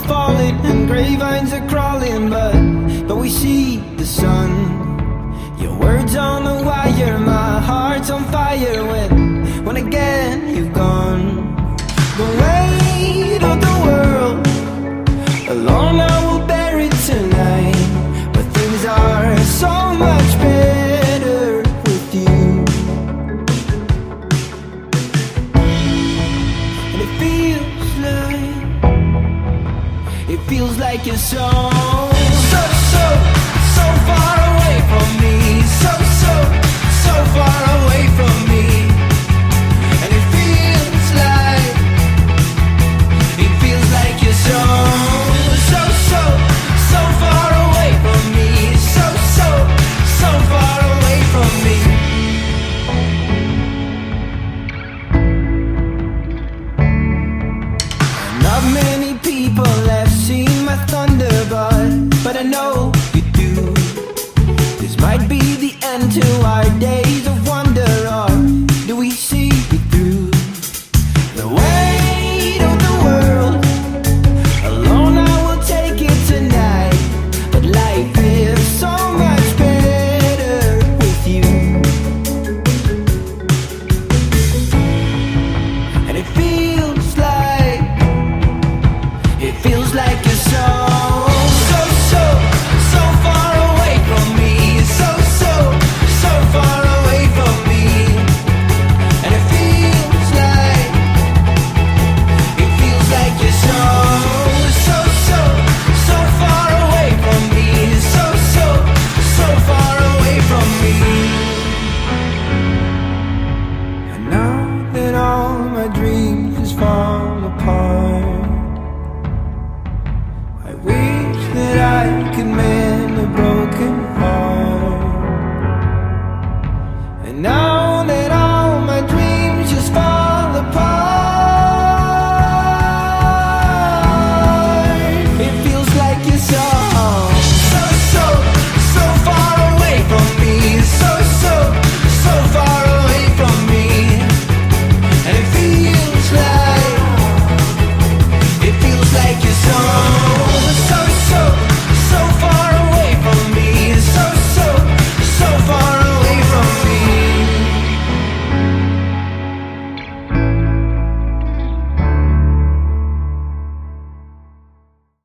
falling and grapevines are crawling, but we see the sun. Your words on the wire, my heart's on fire when again you've gone. The weight of the world alone I will bear it tonight, but things are so much better with you. And it feels like you're so far away from me, so far away from me. And it feels like you're so far away from me, so far away from me. Not many people have seen my thunder, but I know you do. This might be the end to our days of wonder, or do we see it through? The weight of the world alone I will take it tonight, but life is so much better with you. And it feels like you're so far away from me, so far away from me. And it feels like you're so far away from me, so far away from me. And now that all my dreams just fall apart, I wish that I could make